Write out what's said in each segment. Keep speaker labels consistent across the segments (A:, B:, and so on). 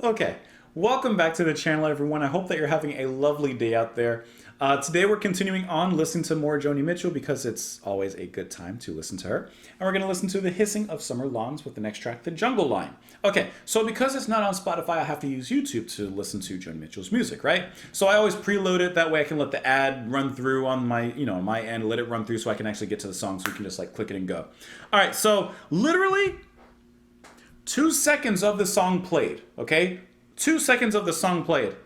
A: Okay, welcome back to the channel, everyone. I hope that you're having a lovely day out there. Today we're continuing on listening to more Joni Mitchell because it's always a good time to listen to her. And we're going to listen to The Hissing of Summer Lawns with the next track, The Jungle Line. Okay, so because it's not on Spotify, I have to use YouTube to listen to Joni Mitchell's music, right? So I always preload it, that way I can let the ad run through on my, my end, let it run through so I can actually get to the song, so we can just like click it and go. All right, so literally 2 seconds of the song played, okay? 2 seconds of the song played.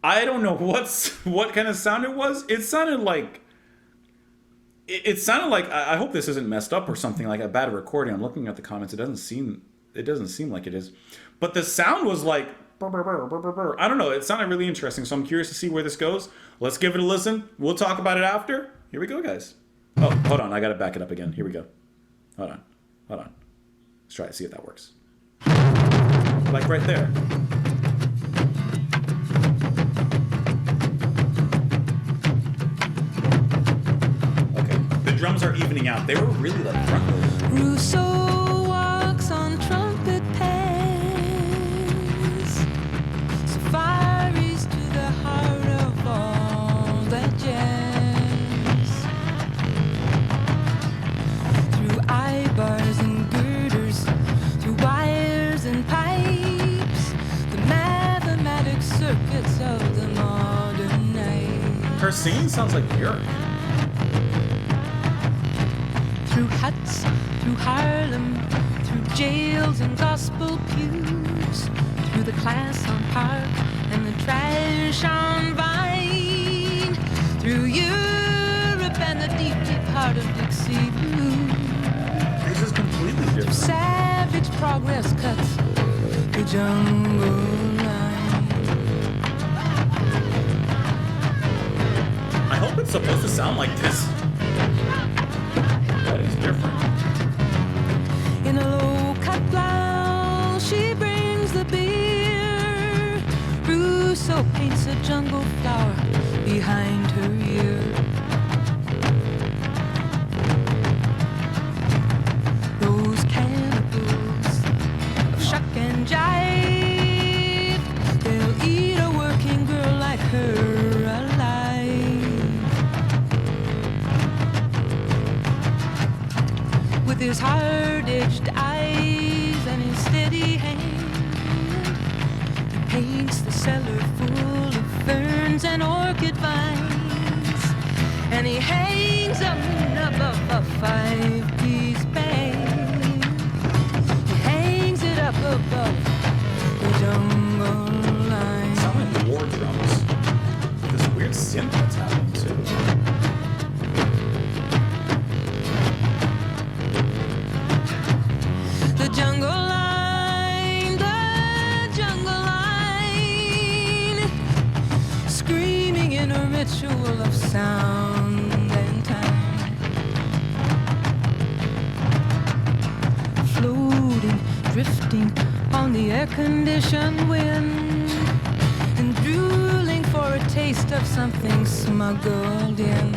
A: I don't know what kind of sound it was. It sounded like, I hope this isn't messed up or something, like a bad recording. I'm looking at the comments. It doesn't seem like it is. But the sound was like, burr, burr, burr, burr, burr, burr. I don't know. It sounded really interesting. So I'm curious to see where this goes. Let's give it a listen. We'll talk about it after. Here we go, guys. Oh, hold on. I got to back it up again. Here we go. Hold on. Let's try to see if that works. Like right there. Okay, the drums are evening out. They were really like front loaded.
B: Rousseau walks on trumpet paths, safaris to the heart of all that jazz. Through eye bars and girders, through wires and pipes, the mathematic circuits of the modern night.
A: Her singing sounds like Björk.
B: Through huts, through Harlem, through jails and gospel pews, through the class on Park and the trash on Vine, through Europe and the deep, deep heart of Dixie Blue.
A: This is completely different.
B: Savage progress cuts the jungle line.
A: I hope it's supposed to sound like this. That is different.
B: In a low-cut blouse, she brings the beer. Rousseau paints a jungle flower behind her ear. Those cannibals of shuck and jive, they'll eat a working girl like her alive. With his hard-edged eyes and his steady hand, he paints the cellar full of ferns and orchid vines, and he hangs them above a five-piece band. He hangs it up above the jungle line.
A: Sound like war drums. This weird synth that's happening too.
B: The jungle line, screaming in a ritual of sound and time. Floating, drifting on the air-conditioned wind, and drooling for a taste of something smuggled in.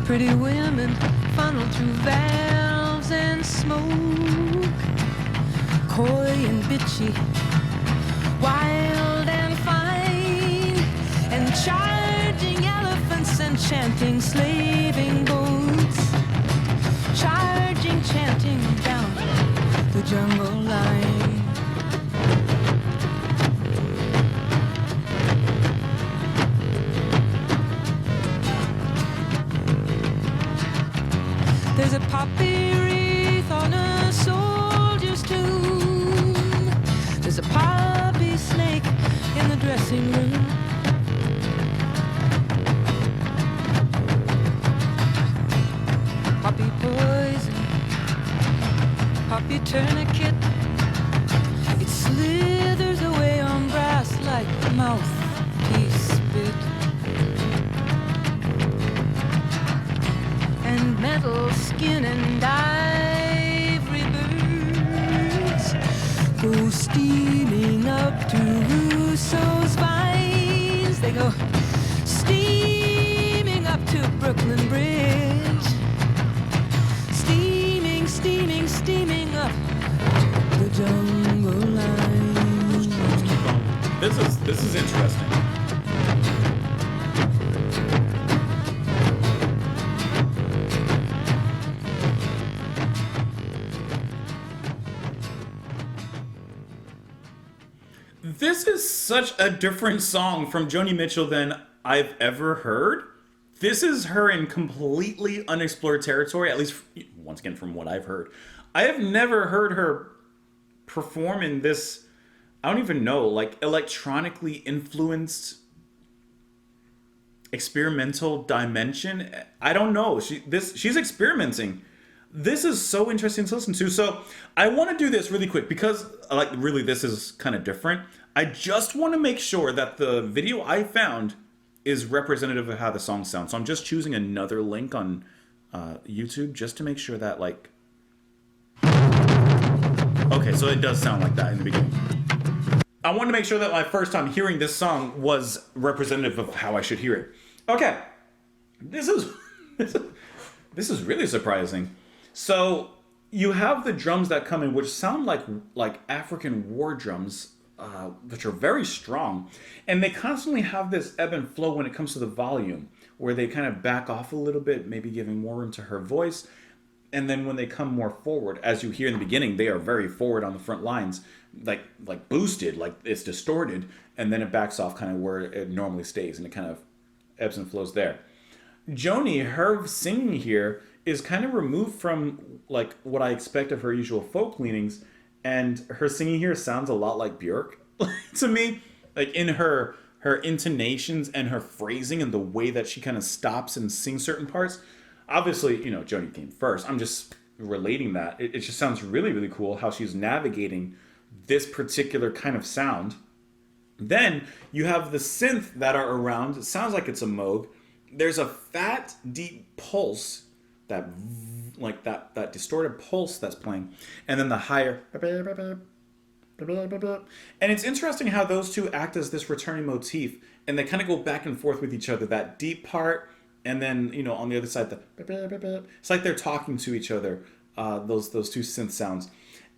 B: Pretty women funnel through valves and smoke, coy and bitchy, wild and fine, and charging elephants and chanting slaving boats, charging, chanting down the jungle line. There's a poppy wreath on a soldier's tomb. There's a poppy snake in the dressing room. Poppy poison, poppy tourniquet. It slithers away on brass like mouthpiece bit. And metal skin and ivory birds go steaming up to Rousseau's vines. They go steaming
A: is interesting. This is such a different song from Joni Mitchell than I've ever heard. This is her in completely unexplored territory, at least once again from what I've heard. I have never heard her perform in this, I don't even know, like electronically influenced experimental dimension. I don't know. She's experimenting. This is so interesting to listen to. So I want to do this really quick because like really this is kind of different. I just want to make sure that the video I found is representative of how the song sounds. So I'm just choosing another link on YouTube just to make sure that like... Okay, so it does sound like that in the beginning. I want to make sure that my first time hearing this song was representative of how I should hear it. Okay, this is really surprising. So you have the drums that come in, which sound like African war drums, which are very strong, and they constantly have this ebb and flow when it comes to the volume, where they kind of back off a little bit, maybe giving more room to her voice, and then when they come more forward, as you hear in the beginning, they are very forward on the front lines, like boosted, like it's distorted, and then it backs off kind of where it normally stays, and it kind of ebbs and flows there. Joni, her singing here is kind of removed from like what I expect of her usual folk leanings, and her singing here sounds a lot like Björk to me, like in her intonations and her phrasing and the way that she kind of stops and sings certain parts. Obviously, Joni came first. I'm just relating that. It just sounds really, really cool how she's navigating this particular kind of sound. Then you have the synth that are around. It sounds like it's a Moog. There's a fat, deep pulse, that distorted pulse that's playing, and then the higher. And it's interesting how those two act as this returning motif, and they kind of go back and forth with each other. That deep part, and then on the other side, it's like they're talking to each other. Those two synth sounds,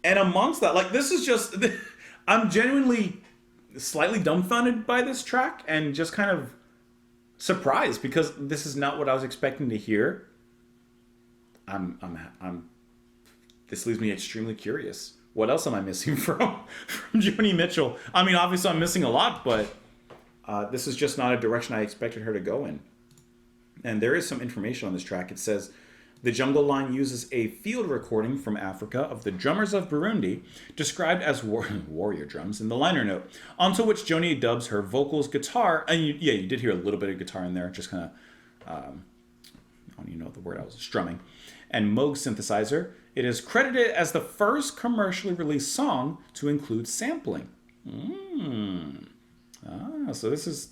A: and amongst that, like this is just, I'm genuinely slightly dumbfounded by this track and just kind of surprised because this is not what I was expecting to hear. This leaves me extremely curious. What else am I missing from Joni Mitchell? I mean, obviously I'm missing a lot, but this is just not a direction I expected her to go in. And there is some information on this track. It says, the Jungle Line uses a field recording from Africa of the drummers of Burundi, described as warrior drums in the liner note, onto which Joni dubs her vocals, guitar, and you did hear a little bit of guitar in there, just kind of, I don't even know the word I was strumming, and Moog synthesizer. It is credited as the first commercially released song to include sampling. So this is,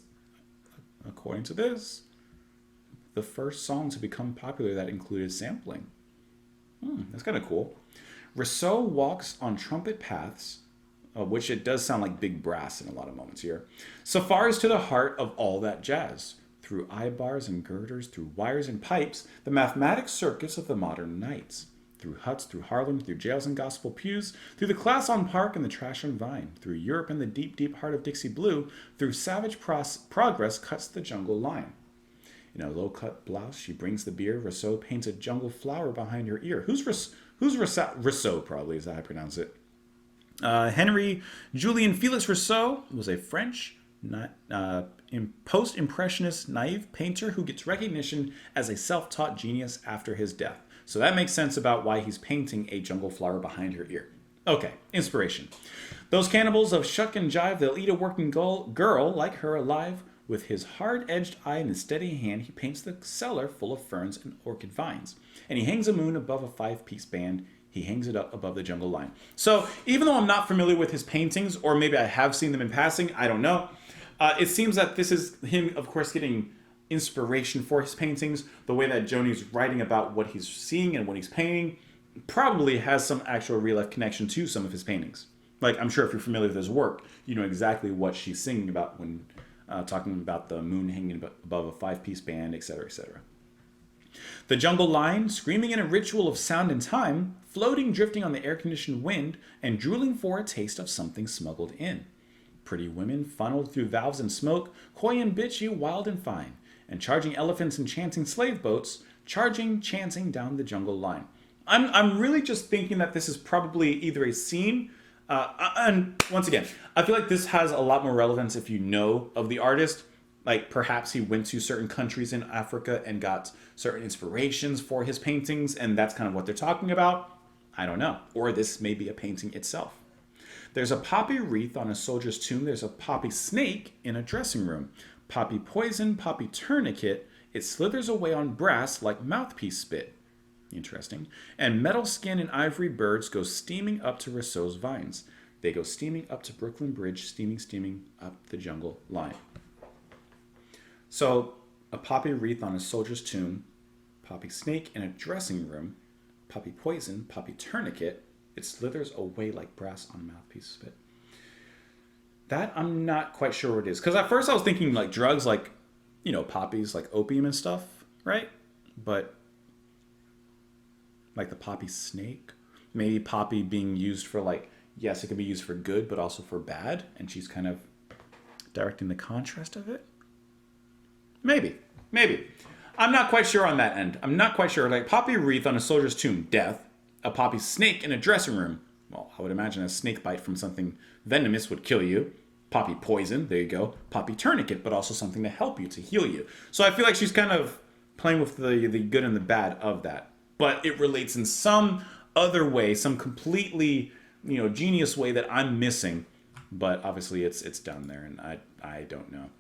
A: according to this, the first song to become popular that included sampling. That's kind of cool. Rousseau walks on trumpet paths, which it does sound like big brass in a lot of moments here. Safaris to the heart of all that jazz. Through eye bars and girders, through wires and pipes, the mathematic circus of the modern nights. Through huts, through Harlem, through jails and gospel pews, through the class on Park and the trash on Vine, through Europe and the deep, deep heart of Dixie Blue, through savage progress cuts the jungle line. In a low-cut blouse, she brings the beer. Rousseau paints a jungle flower behind her ear. Who's Rousseau, probably, is how I pronounce it. Henry Julien Felix Rousseau was a French post-impressionist naive painter who gets recognition as a self-taught genius after his death. So that makes sense about why he's painting a jungle flower behind her ear. Okay, inspiration. Those cannibals of shuck and jive, they'll eat a working girl like her alive. With his hard-edged eye and his steady hand, he paints the cellar full of ferns and orchid vines. And he hangs a moon above a five-piece band. He hangs it up above the jungle line. So even though I'm not familiar with his paintings, or maybe I have seen them in passing, I don't know. It seems that this is him, of course, getting inspiration for his paintings. The way that Joni's writing about what he's seeing and what he's painting probably has some actual real-life connection to some of his paintings. Like, I'm sure if you're familiar with his work, you know exactly what she's singing about when talking about the moon hanging above a five-piece band, etc., etc. The jungle line, screaming in a ritual of sound and time, floating, drifting on the air-conditioned wind, and drooling for a taste of something smuggled in. Pretty women funneled through valves and smoke, coy and bitchy, wild and fine. And charging elephants and chanting slave boats, chanting down the jungle line. I'm really just thinking that this is probably either a scene, and once again, I feel like this has a lot more relevance if you know of the artist. Like perhaps he went to certain countries in Africa and got certain inspirations for his paintings, and that's kind of what they're talking about. I don't know. Or this may be a painting itself. There's a poppy wreath on a soldier's tomb. There's a poppy snake in a dressing room. Poppy poison, poppy tourniquet. It slithers away on brass like mouthpiece spit. Interesting. And metal skin and ivory birds go steaming up to Rousseau's vines. They go steaming up to Brooklyn Bridge, steaming up the jungle line. So, a poppy wreath on a soldier's tomb, poppy snake in a dressing room, poppy poison, poppy tourniquet. It slithers away like brass on a mouthpiece spit. That I'm not quite sure what it is. Because at first I was thinking like drugs, like, poppies, like opium and stuff, right? But like the poppy snake, maybe poppy being used for like, yes, it can be used for good, but also for bad. And she's kind of directing the contrast of it. Maybe. I'm not quite sure on that end. I'm not quite sure. Like poppy wreath on a soldier's tomb, death. A poppy snake in a dressing room. Well, I would imagine a snake bite from something venomous would kill you. Poppy poison, there you go. Poppy tourniquet, but also something to help you, to heal you. So I feel like she's kind of playing with the good and the bad of that. But it relates in some other way, some completely, genius way that I'm missing. But obviously it's down there, and I don't know.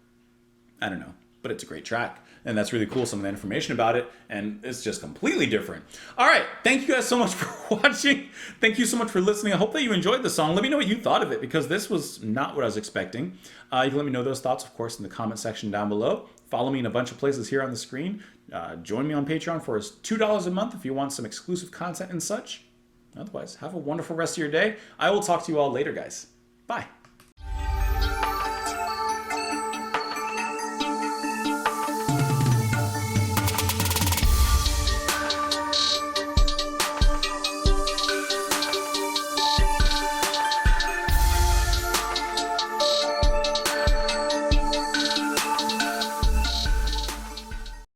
A: I don't know. But it's a great track. And that's really cool, some of the information about it. And it's just completely different. All right. Thank you guys so much for watching. Thank you so much for listening. I hope that you enjoyed the song. Let me know what you thought of it, because this was not what I was expecting. You can let me know those thoughts, of course, in the comment section down below. Follow me in a bunch of places here on the screen. Join me on Patreon for $2 a month if you want some exclusive content and such. Otherwise, have a wonderful rest of your day. I will talk to you all later, guys. Bye.